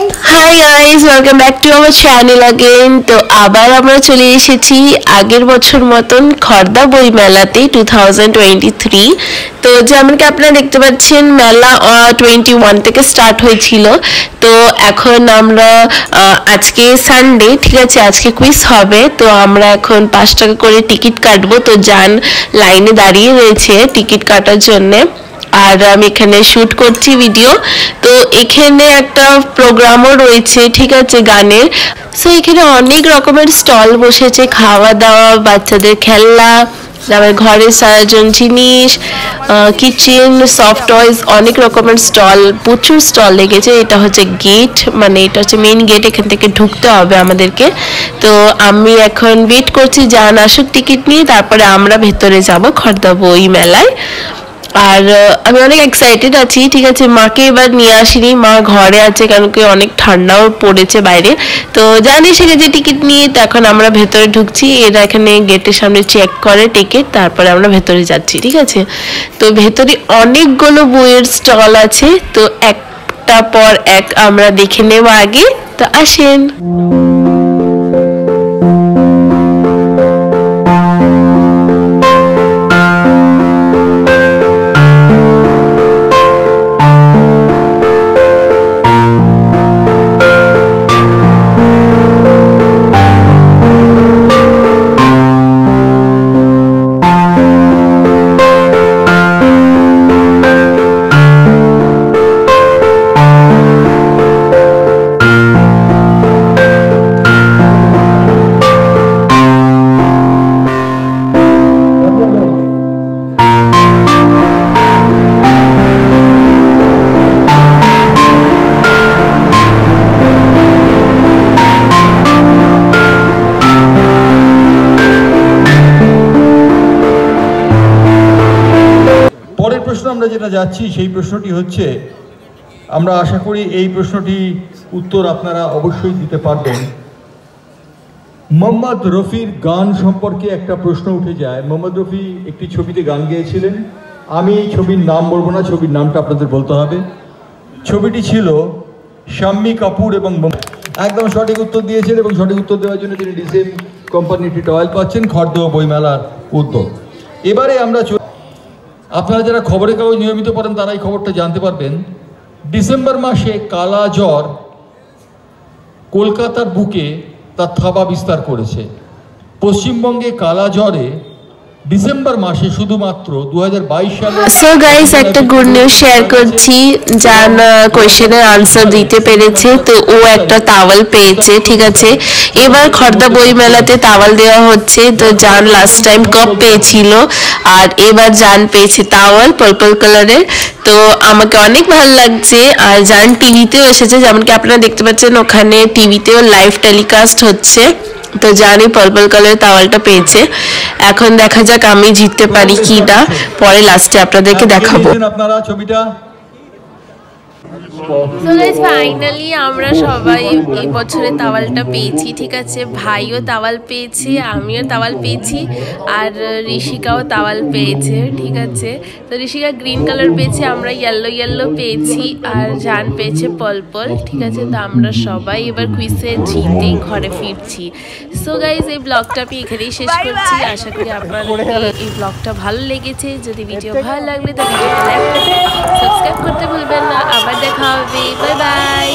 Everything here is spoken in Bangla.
Hi guys, welcome back to our channel again. তো আবার আমরা চলে এসেছি আগের বছর মতন খর্দা বই মেলাতে 2023। তো যেমনকি আপনারা দেখতে পাচ্ছেন মেলা 21 থেকে স্টার্ট হয়েছিল। তো এখন আমরা আজকে সানডে, ঠিক আছে, আজকে কুইজ হবে। তো আমরা এখন 5 টাকা করে টিকিট কাটবো। তো যান লাইনে দাঁড়িয়ে রয়েছে টিকিট কাটার জন্যে, আর আমি এখানে শুট করছি ভিডিও। তো এখানে একটা প্রোগ্রামও রয়েছে, ঠিক আছে, গানের। সো এখানে অনেক রকমের স্টল বসেছে, খাওয়া দাওয়া, বাচ্চাদের খেলনা, তারপরে ঘরের সাজানোর জিনিস, কিচেন, সফট টয়েস, অনেক রকমের স্টল, প্রচুর স্টল লেগেছে। এটা হচ্ছে গেট, মানে এটা হচ্ছে মেইন গেট, এখান থেকে ঢুকতে হবে আমাদেরকে। তো আমি এখন ওয়েট করছি যান আসুক টিকিট নিয়ে, তারপরে আমরা ভেতরে যাব খর্দা বই মেলায়। আর আমি অনেক এক্সাইটেড আছি, ঠিক আছে। মাকে এবার নিয়ে আসিনি, মা ঘরে আছে, কারণ কি অনেক ঠান্ডাও পড়েছে বাইরে। তো জানি এসে গেছে টিকিট নিয়ে। তো এখন আমরা ভেতরে ঢুকছি, এরা এখানে গেটের সামনে চেক করে টিকিট, তারপরে আমরা ভেতরে যাচ্ছি, ঠিক আছে। তো ভেতরে অনেকগুলো বইয়ের স্টল আছে, তো একটা পর এক আমরা দেখে নেব আগে। তো আসেন। আমরা যেটা যাচ্ছি সেই প্রশ্নটি হচ্ছে, আমরা আশা করি এই প্রশ্নটি উত্তর আপনারা অবশ্যই দিতে পারবেন। মোহাম্মদ রফির গান সম্পর্কে একটা প্রশ্ন উঠে যায়। মোহাম্মদ রফি একটি ছবিতে গান গেয়েছিলেন, আমি এই ছবির নাম বলবো না, ছবির নামটা আপনাদের বলতে হবে। ছবিটি ছিল শাম্মী কাপুর এবং একদম সঠিক উত্তর দিয়েছেন, এবং সঠিক উত্তর দেওয়ার জন্য তিনি ডিসেম কোম্পানিটি টয়েল পাচ্ছেন খর্দা বইমেলার উদ্যোগ। এবারে আমরা আপনারা যারা খবরের কাগজ নিয়মিত পড়েন তারা এই খবরটা জানতে পারবেন। ডিসেম্বর মাসে কালা জ্বর কলকাতার বুকে তার থাবা বিস্তার করেছে। পশ্চিমবঙ্গে কালা জ্বরে ডিসেম্বর মাসে শুধুমাত্র 2022 সালে। সো গাইস, একটা গুড নিউজ শেয়ার করছি। জান কোয়েশ্চেনের আনসার দিতে পেরেছে, তো ও একটা তাওয়াল পেয়েছে, ঠিক আছে। এবার খর্দা বই মেলাতে তাওয়াল দেওয়া হচ্ছে। তো জান লাস্ট টাইম কাপ পেয়েছিল, আর এবার জান পেয়েছে তাওয়াল পার্পল কালারের। তো আমাকে অনেক ভালো লাগছে। আর জান টিভিতেও এসেছে, যেমন কি আপনারা দেখতে পাচ্ছেন ওখানে টিভিতেও লাইভ টেলিকাস্ট হচ্ছে। তো জানি পার্পল কালার তাওয়ালটা পেয়েছে। এখন দেখা যাক আমি জিততে পারি কি না, পরে লাস্টে আপনাদেরকে দেখাবো। আপনারা ছবিটা। সো গাইস, ফাইনালি আমরা সবাই এই বছরে তাওয়ালটা পেয়েছি, ঠিক আছে। ভাইও তাওয়াল পেয়েছে, আমিও তাওয়াল পেয়েছি, আর ঋষিকাও তাওয়াল পেয়েছে, ঠিক আছে। তো ঋষিকা গ্রিন কালার পেয়েছে, আমরা ইয়েলো পেয়েছি, আর জান পেয়েছে পার্পল, ঠিক আছে। তো আমরা সবাই এবার কুইজে জিতে ঘরে ফিরছি। সো গাইস, এই ব্লগটা আমি এখানেই শেষ করছি। আশা করি আপনাদের এই ব্লগটা ভালো লেগেছে। যদি ভিডিও ভালো লাগলে তো ভিডিওটা লাইক করতে, সাবস্ক্রাইব করতে ভুলবেন না। আবার দেখা হবে, বাই বাই।